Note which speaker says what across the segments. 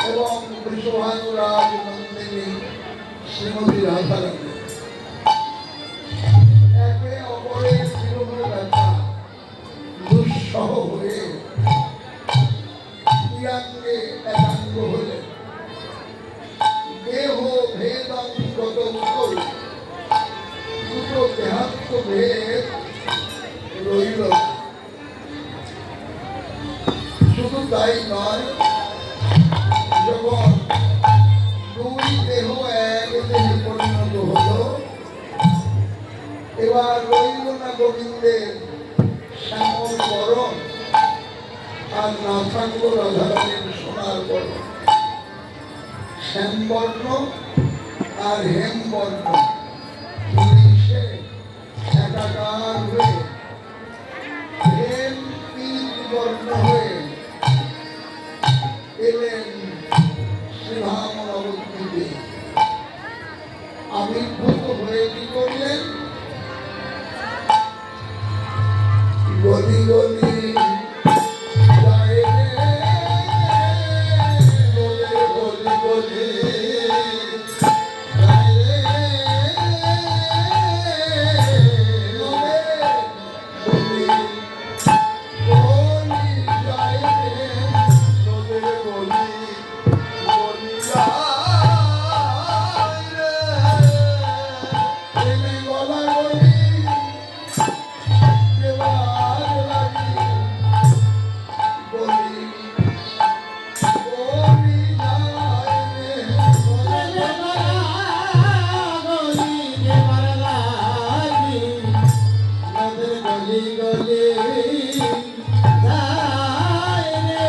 Speaker 1: এবং বৃষভানুরাজ নন্দিনী শ্রীমতী রাধারানী একে অপরের বিরহ ব্যথা দুঃসহ হয়ে প্রিয়াঙ্গে একাঙ্গ হলেন। দেহ ভেদাঙ্গত করে দুটো দেহাত্ম ভেদ রইল। শুধু তাই নয়, যখন দুই দেহ এক দেহে পরিণত হলো, এবার রইল না গোবিন্দের শ্যামল বরণ, আর না থাকলো রাধারানীর সোনার বরণ। শ্যামবর্ণ আর হেমবর্ণ মিশে একাকার হয়ে হেম পীত বর্ণ হয়ে এলেন শ্রীধাম নবদ্বীপে। আবির্ভূত হয়ে কি করলেন? গলি গলি যায় রে গলি গলি গলি যায় রে গলি গলি যায় রে গলি গলি গলি যায় রে প্রেমে গলা গলি দেবার লাগি গলি গলি যায় রে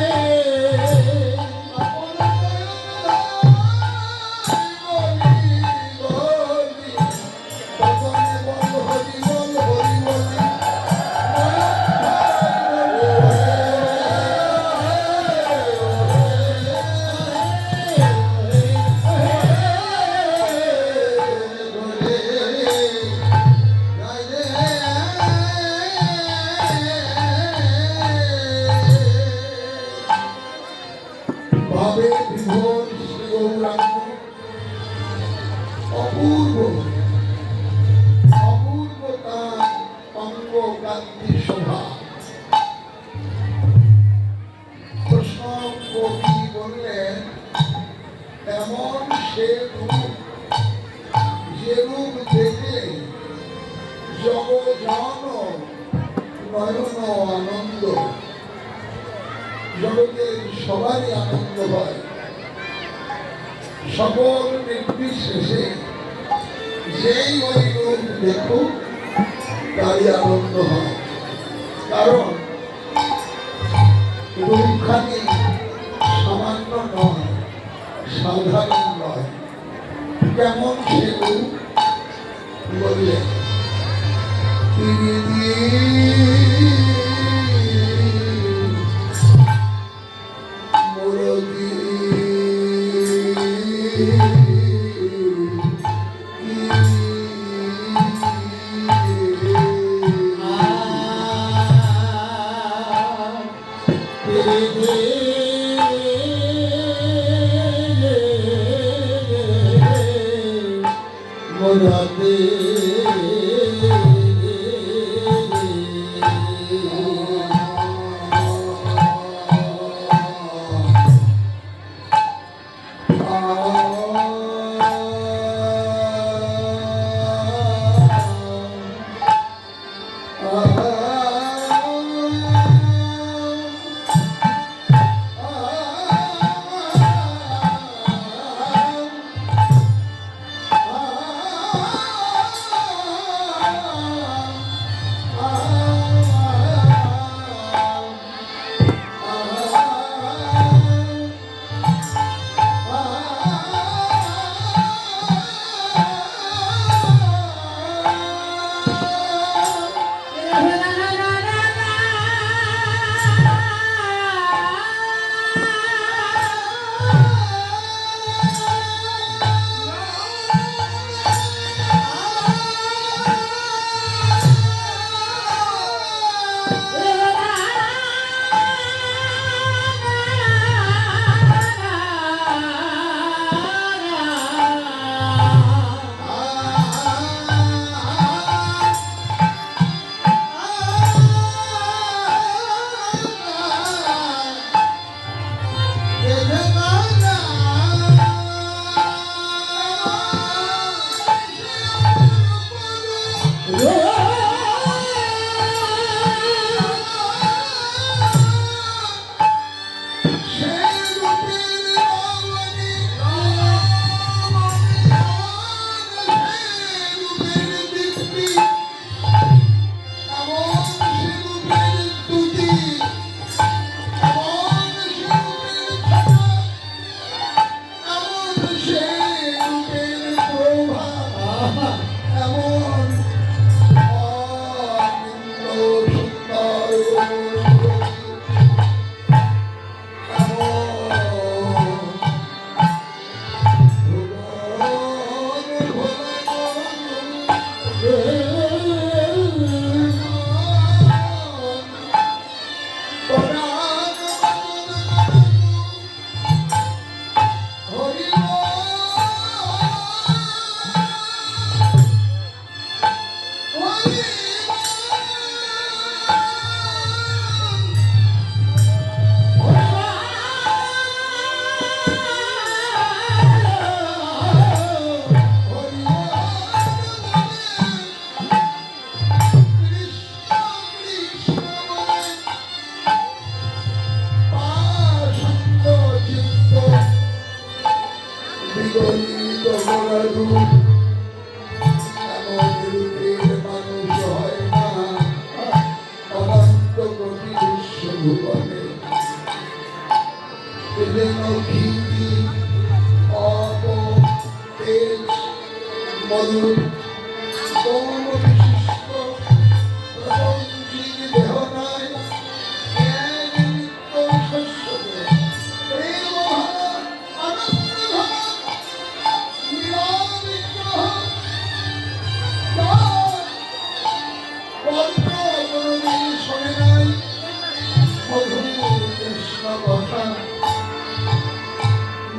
Speaker 1: ভাবে বিভোর শ্রী গৌরাঙ্গ অপূর্ব অপূর্ব তার অঙ্গ কান্তি শোভা। কৃষ্ণ কবি বললেন, এমন সে রূপ যে রূপ দেখলে জগজন নয়ন আনন্দ, জগতের সবারই আনন্দ হয়। সকল নির্বিশেষে যেই ওই রূপ দেখুক তারই আনন্দ হয়। কারণ রূপখানি সামান্য নয়, সাধারণ নয়। কেমন সে রূপ বললেন?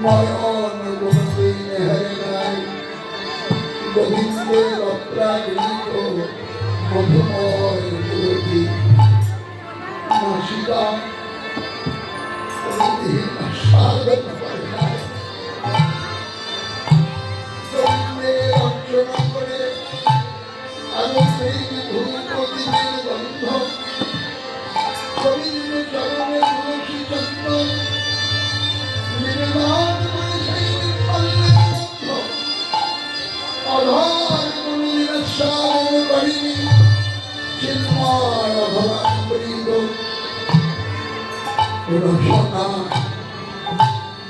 Speaker 1: নয়ন কোনদিন হেরে নাই গোবিন্দের অপ্রাকৃত মধুময় জ্যোতি নাসিকা কোনদিন সাধন করে নাই। গোবিন্দের অর্চনা করে আনন্দের ধূপদীপের গন্ধ গোবিন্দ চরণে তুলসী চন্দন নিবেদন করে সেই নির্মলের গন্ধ অধর গুণীরসার বাহিনী চিন্ময় অধরামৃত রসনা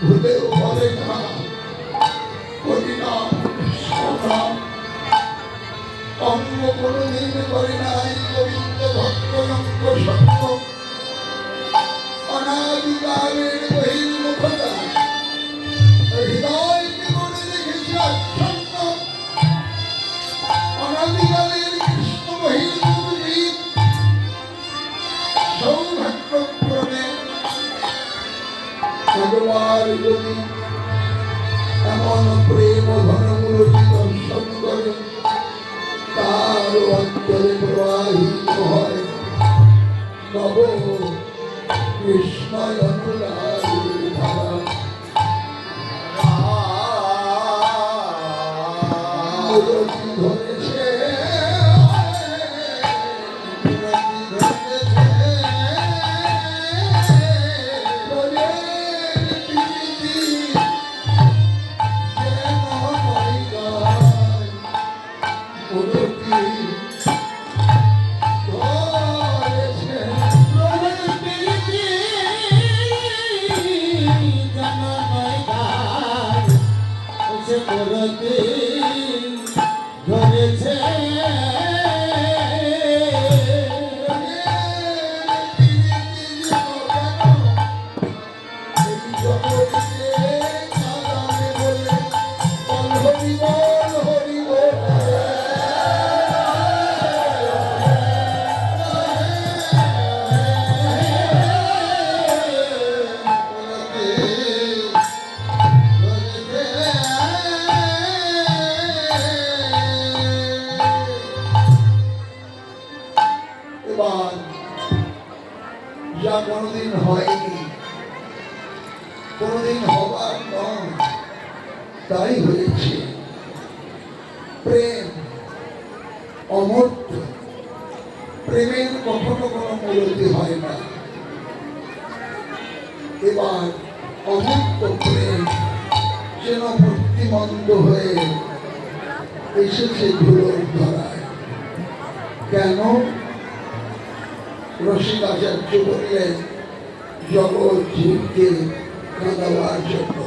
Speaker 1: ভুলেও বলে না হরিনাম কৃষ্ণনাম অঙ্গ কোনদিন করে নাই গোবিন্দ ভক্ত অঙ্গ সত্য অনাদিকালের বহির্মুখতা হৃদয়কে মনে দেখেছি আচ্ছন্ন অনাদিকালের কৃষ্ণ বহির্মুখ জীব সৌভাগ্যক্রমে একবার যদি এমন প্রেম ঘনমূর্তি দর্শন করে তার অন্তরে প্রবাহিত হয় নব কৃষ্ণ অনুরাগের ধারা। ধরেছে যা কোনোদিন হয়নি কোনোদিন হবার নয় তাই হয়েছে। প্রেম অমূর্ত, প্রেমের কখনো কোনো মূলতি হয় না। এবার অমূর্ত প্রেম যেন মূর্তিমন্ত হয়ে এসেছে ধুলোর ধরায়। কেন? রসিকাচার্য বললেন জগৎ জীবকে কাঁদাবার জন্য।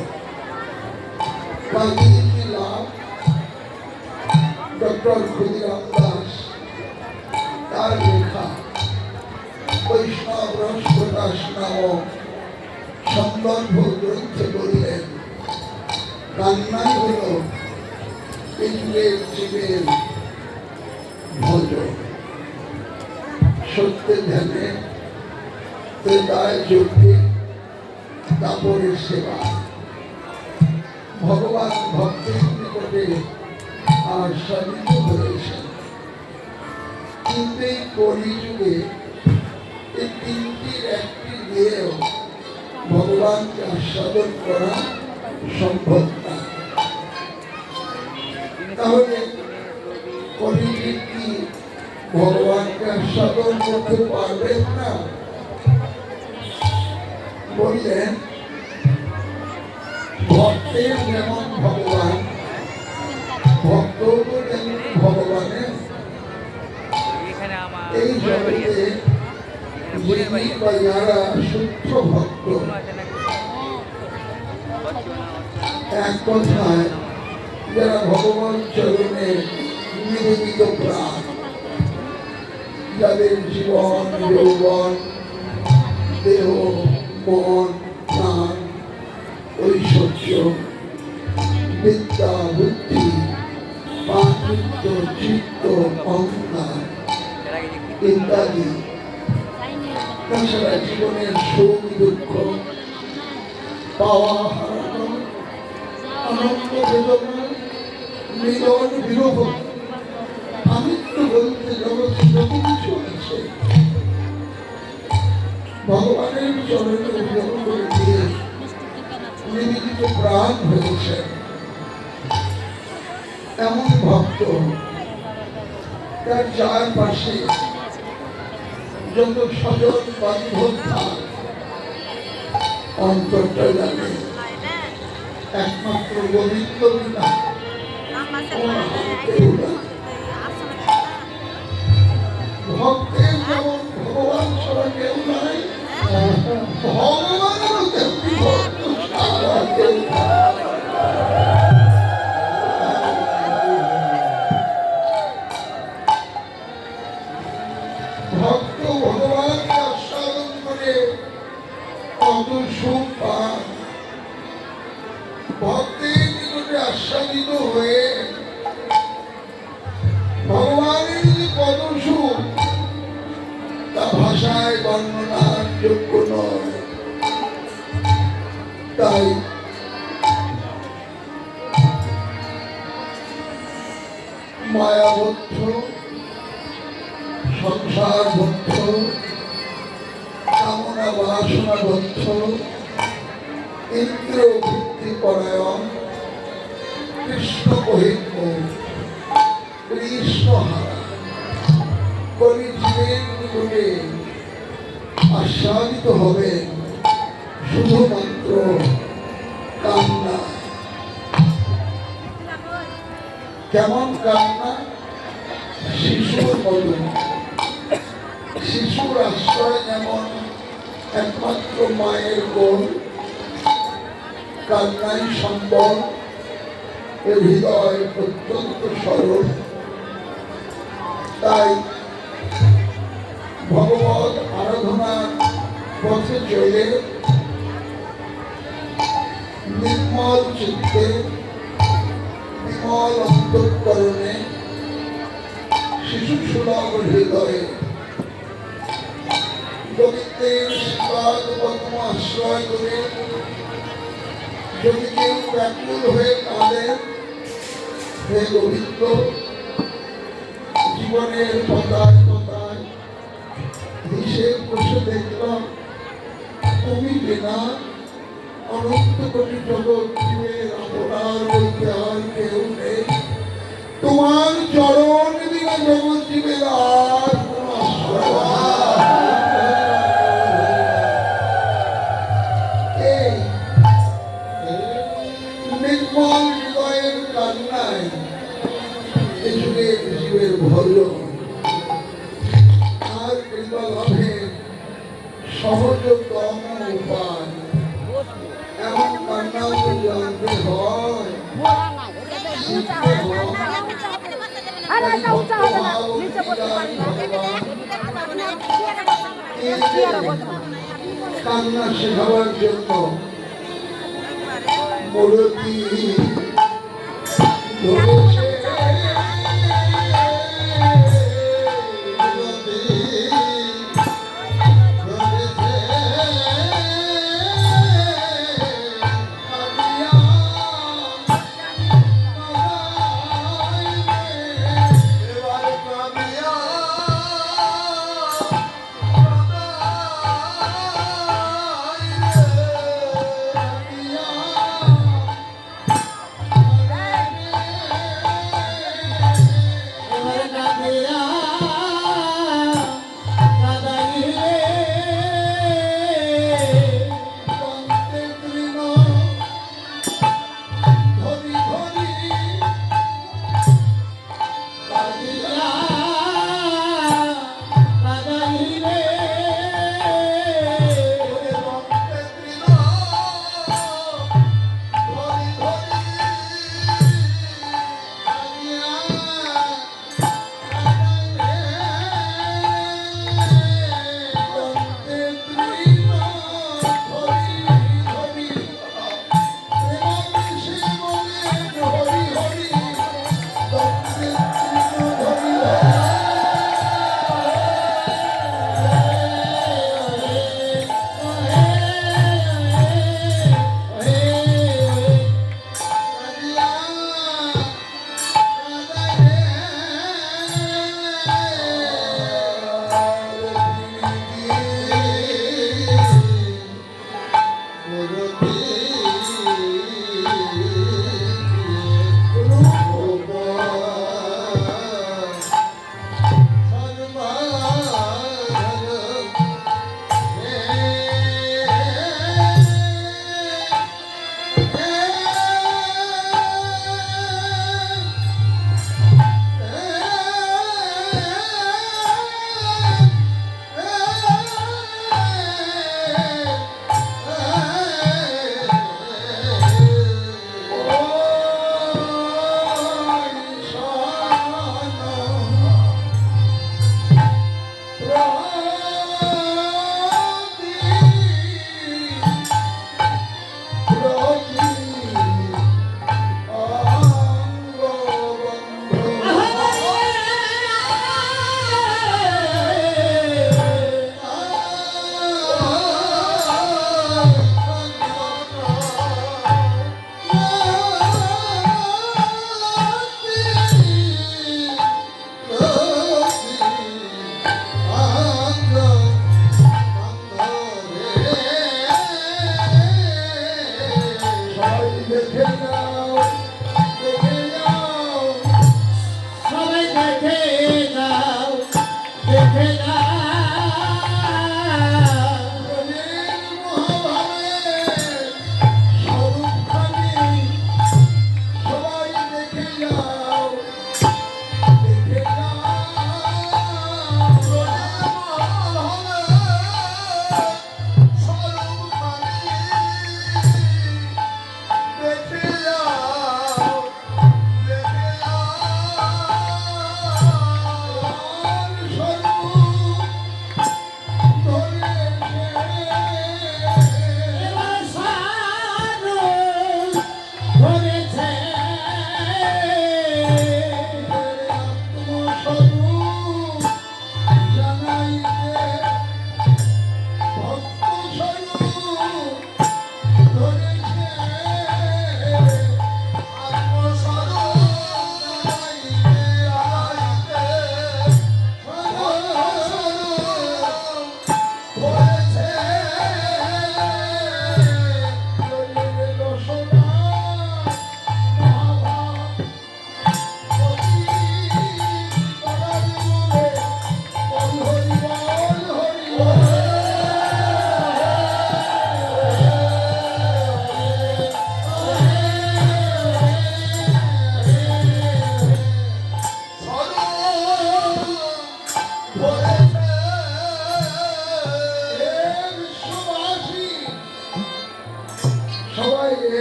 Speaker 1: কাঁদিয়ে কি লাভ? ডক্টর ক্ষুদিরাম দাস তার লেখা বৈষ্ণব রস প্রকাশ নামক সন্দর্ভ গ্রন্থে বললেন, কান্নাই হল ইন্দ্রের জীবের ভজন। সত্যের ধ্যানে, হৃদয় যজ্ঞে, কাপড়ের সেবা, ভগবান ভক্তের নিকটে আস্বাদিত হয়েছেন। কিন্তু এই কলিযুগে এই তিনটির একটি দিয়েও ভগবানকে আস্বাদন করা সম্ভব না। তাহলে কলিযুগ কি ভগবানকে আস্বাদন করতে পারবেন না? বললেন, ভক্তের যেমন ভগবান, ভক্ত যেমন ভগবানের। এই জগতে যিনি বা যারা শুদ্ধ ভক্ত, এক কথায় যারা ভগবান চরণে নিবেদিত প্রাণ, যাদের জীবন যৌবন দেহ মন প্রাণ ঐশ্বর্য বিদ্যা বুদ্ধি পাণ্ডিত্য চিত্ত অহংকার ইত্যাদি, তাছাড়া জীবনের সুখ দুঃখ পাওয়া হারানো আনন্দ বেদনা মিলন বিরহ আমিত্ব বলতে জগৎ যত কিছু আছে ভগবানের চরণে উদ্যোগ করে দিয়ে নিবেদিত প্রাণ হয়েছে। এমন ভক্ত তার চারপাশে যত স্বজন বান্ধব থাক, অন্তরটা জানে একমাত্র গোবিন্দ বিনা কেউ না। ভক্তের যেমন ভগবান ছাড়া কেউ নাই, ভগবানেরও তেমনি ভক্ত ছাড়া কেউ নাই। ভক্ত ভগবানকে আস্বাদন করে কত সুখ পান, ভক্তের নিকটে আস্বাদিত হয়ে ভগবানের যে কত সুখ তা ভাষায় বর্ণনার যোগ্য নয়। তাই মায়াবদ্ধ সংসারবদ্ধ কামনা বাসনাবদ্ধ ইন্দ্র ভক্তিপরায়ণ কৃষ্ণ কহিন্য কৃষ্ণহারা কলিজীবের নিকটে আস্বাদিত হবে শুধুমাত্র কান্না। কেমন কান্না? শিশুর মতো। শিশুর আশ্রয় যেমন একমাত্র মায়ের কোল, কান্নাই সম্বল, এর হৃদয় অত্যন্ত সরল। তাই ভগবত আরাধনার পথে চলে নির্মল চিত্তে বিমল অন্তঃকরণে শিশু সুলভ হৃদয়ে গোবিন্দের শ্রীপাদ পদ্ম আশ্রয় করে যদি কেউ ব্যাকুল হয়ে কাঁদে, হে গোবিন্দ, জীবনের পাতায় পাতায় হিসেব বসে দেখলাম তুমি বিনা অনন্ত কোটি জগৎ জীবের আপনার বলতে আর কেউ নেই। তোমার চরণ বিনা জগৎ জীবের আর কোন নির্মল হৃদয়ের কান্নায় এই যুগের জীবের ভজন আর কৃপা লাভের সহজতম উপায়। এমন কান্নাও জানতে হয়, শিখতে হয়। কান্না শেখাবার জন্য মূর্তি ধরেছে।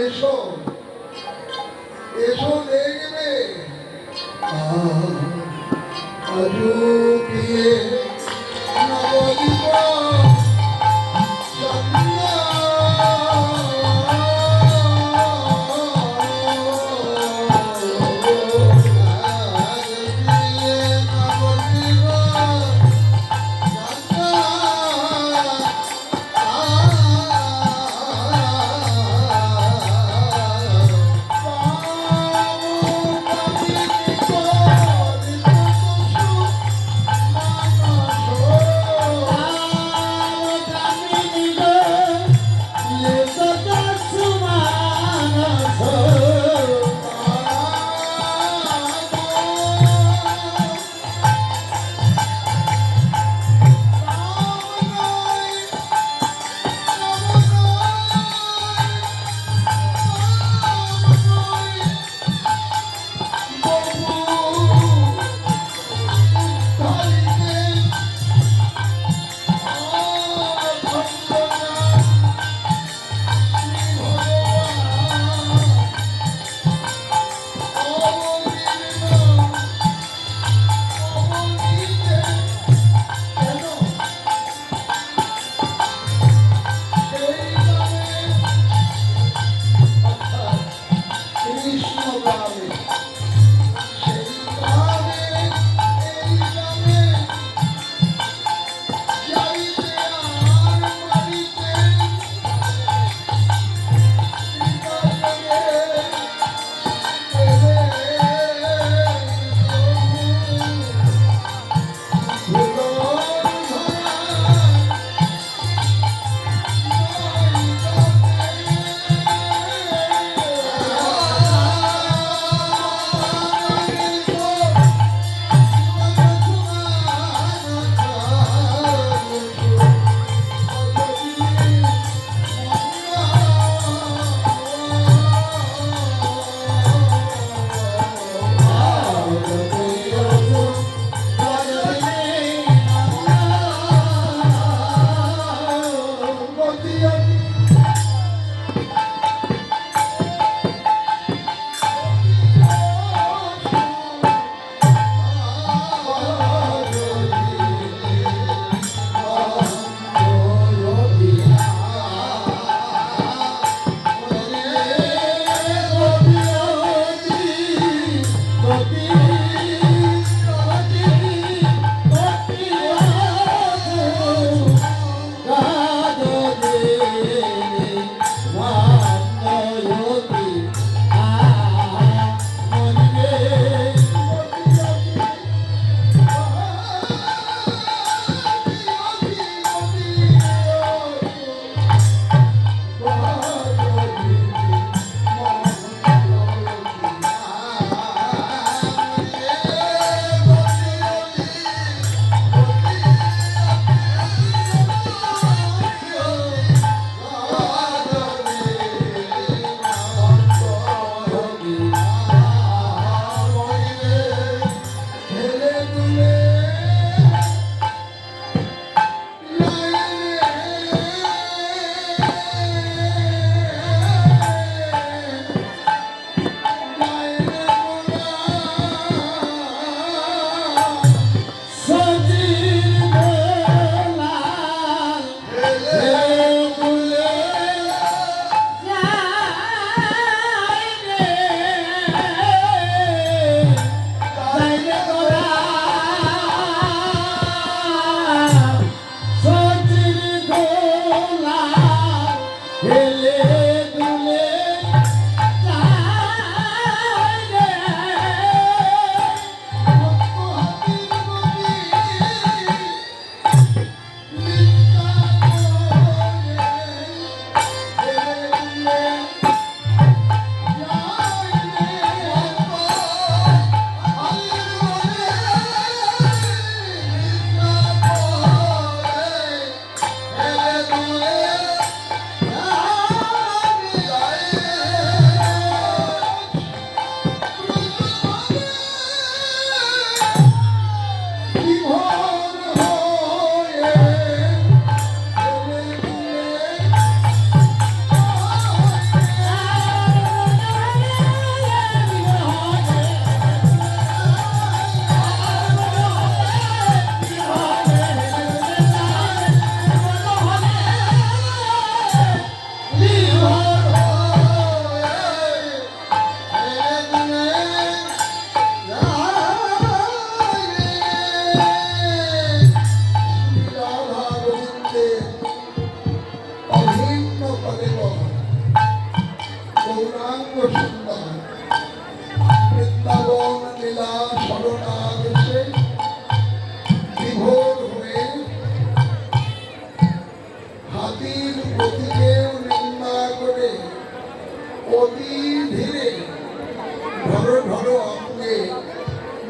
Speaker 1: এসো এসো দেখবে আজও কি নবদ্বীপ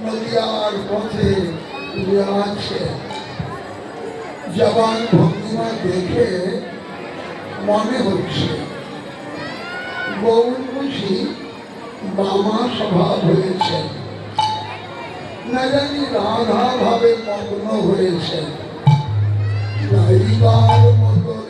Speaker 1: নদিয়ার পথে আছে। জবান ভঙ্গিমা দেখে মনে হচ্ছে গৌর বুঝি বামা স্বভাব হয়েছে, না জানি রাধা ভাবে মগ্ন হয়েছে। গাইবার মতো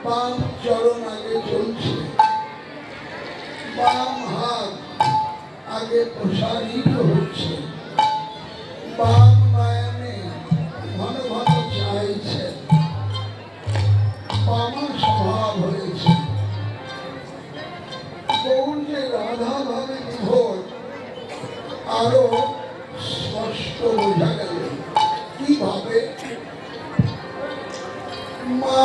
Speaker 1: বাম চরণ আগে চলছে, বাম হাত আগে প্রসারিত হচ্ছে, বাম নয়নে ঘন ঘন চাইছে, বামা স্বভাব হয়েছে। গৌর যে রাধা ভাবে বিভোর আরো স্পষ্ট বোঝা গেল। কিভাবে? মা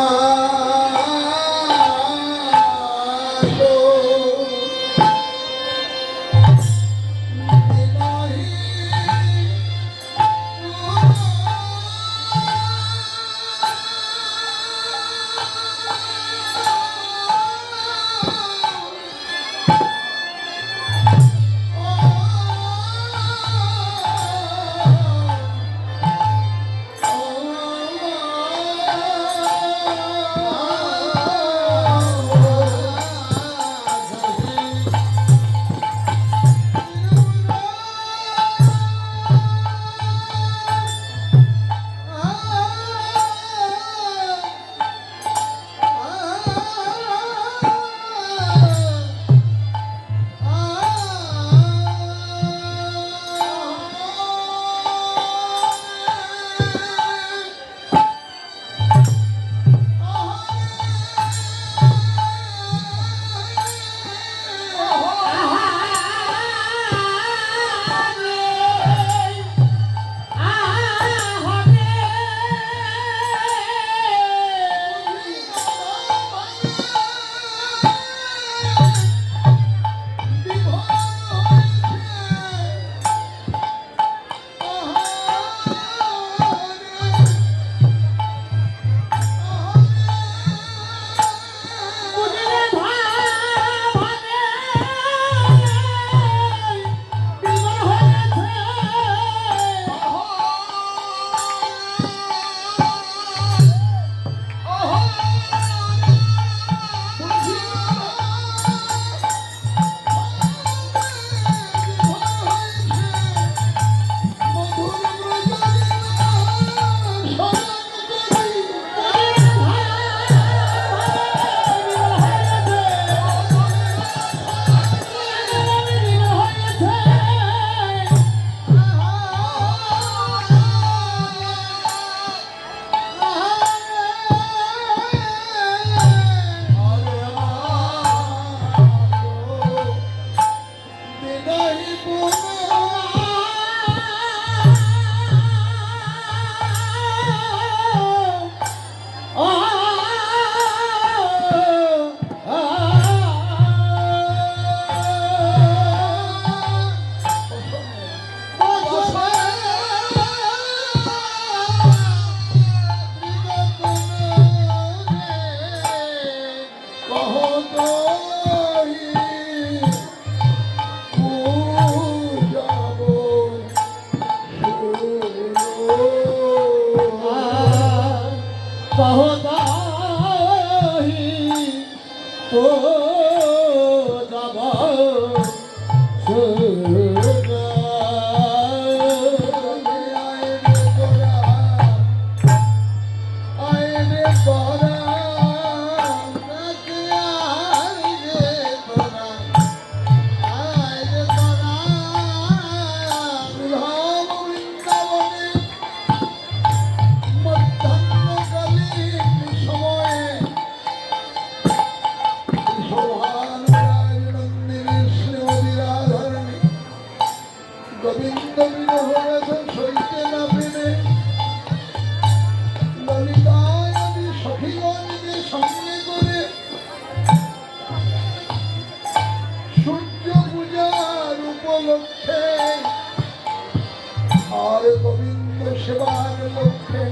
Speaker 1: সেবার লক্ষ্যে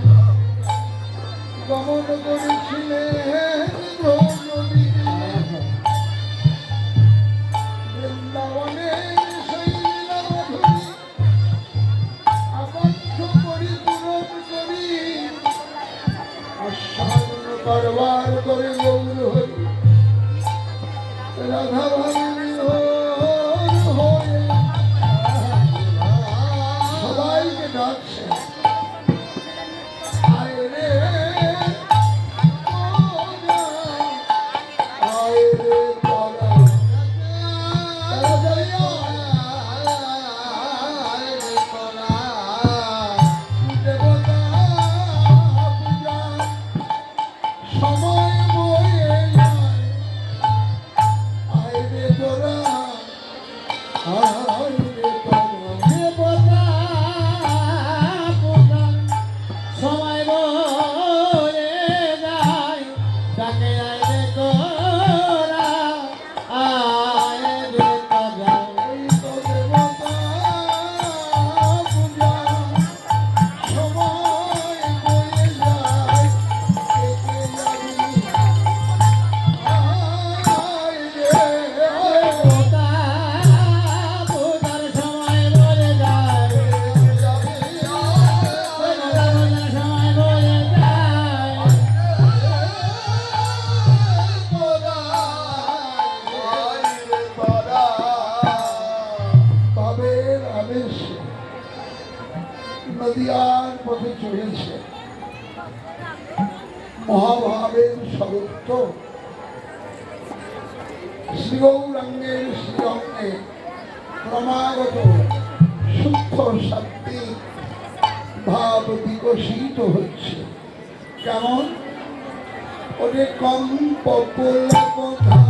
Speaker 1: গমন করেছিলেন বৃন্দাবনের সেই লীলামধুরী আবদ্ধ করি পূরণ করি আস্বাদন কারবার করে গৌর হরি রাধা ভাবে হয়ে সবাইকে ডাকছে। আয় রে নদিয়ার পথে চলেছে মহাভাবের স্বরূপ শ্রীগৌরাঙ্গের শ্রীঅঙ্গে ক্রমাগত শুদ্ধ সাত্বিক ভাব বিকশিত হচ্ছে। কেমন ওরে কম কথা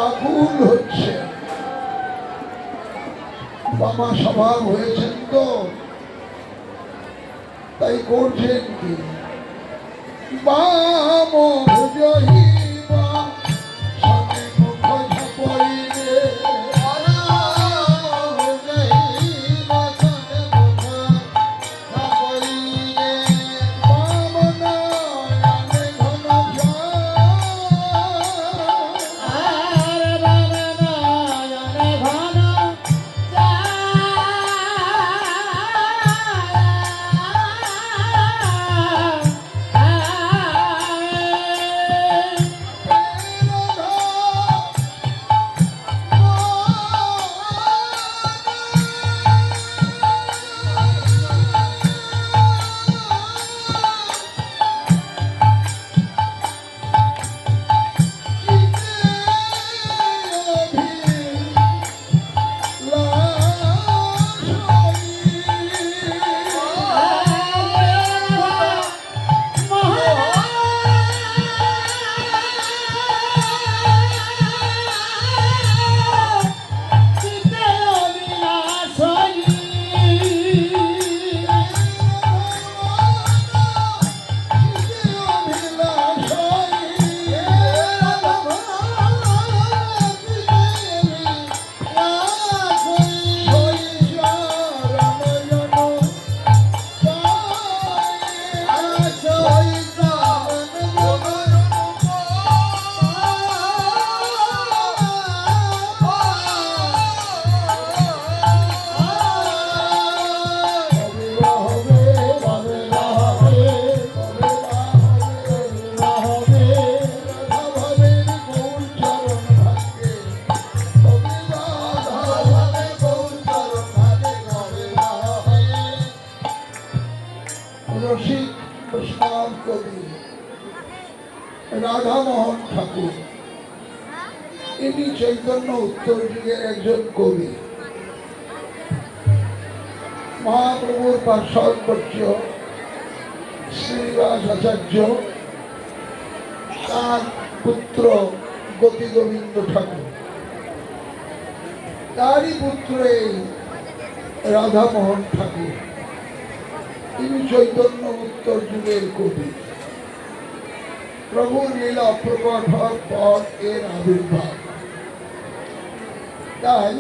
Speaker 1: আকুল হচ্ছে। বাবা স্বভাব হয়েছেন তো তাই করছেন কি বাম জহিবা সনে মুখ ঝাপড়িলে বৈষ্ণব কবি রাধামোহন ঠাকুর, ইনি চৈতন্য উত্তর যুগের একজন কবি। মহাপ্রভুর পার্শ্ববর্তী শ্রীনিবাস আচার্য তার পুত্র গতি গোবিন্দ ঠাকুর, তারই পুত্র এই রাধামোহন ঠাকুর, তিনি চৈতন্য উত্তর যুগের কবি। প্রভুর লীলা প্রকট হওয়ার পর এর আবির্ভাব। তাই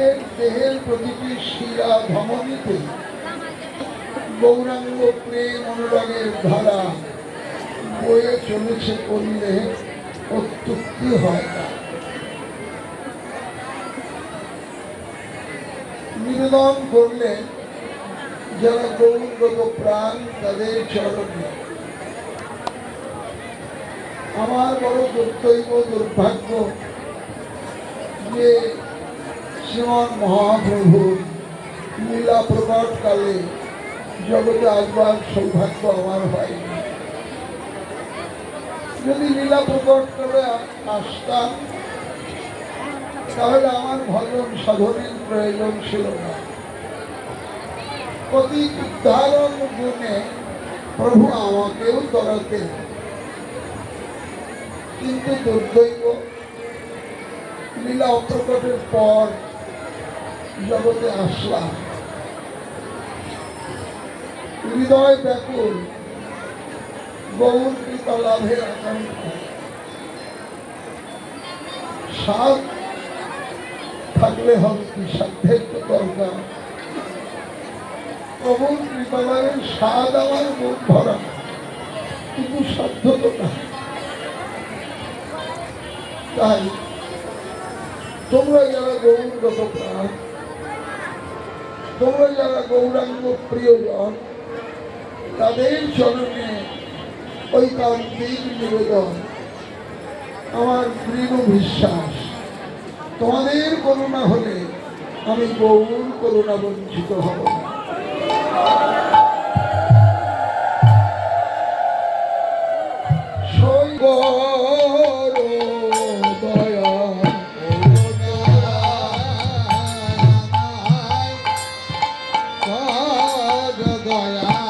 Speaker 1: এর দেহের প্রতিটি শিরা ধমনীতে গৌরাঙ্গ প্রেম অনুরাগের ধারা বয়ে চলেছে বললে অত্যুক্তি হয় না। নিবেদন করলে যারা গৌরগত প্রাণ তাদের চরণে। আমার বড় দুর্দৈব দুর্ভাগ্য যে শ্রীমন মহাপ্রভুর লীলা প্রকটকালে জগতে আসবার সৌভাগ্য আমার হয়নি। যদি লীলা প্রকটকালে আসতাম তাহলে আমার ভজন সাধনের প্রয়োজন ছিল না। প্রতি উদাহরণ গুণে প্রভু আমাকেও তরাতেন, কিন্তু দুর্দৈব লীলা প্রকটের পর জগতে আসলাম। হৃদয় ব্যাকুল গৌর কৃপা লাভের আকাঙ্ক্ষা। সাধ থাকলে হবে কি, সাধ্যের তো দরকার। প্রভুর কৃপা লাভের স্বাদ আমার মন ভরা, কিন্তু সাধ্য তো না। তাই তোমরা যারা গৌরগত প্রাণ, তোমরা যারা গৌরাঙ্গ প্রিয়জন, তাদের চরণে ঐকান্তিক নিবেদন। আমার দৃঢ় বিশ্বাস তোমাদের করুণা হলে আমি গৌর করুণা বঞ্চিত হব না।
Speaker 2: দয়া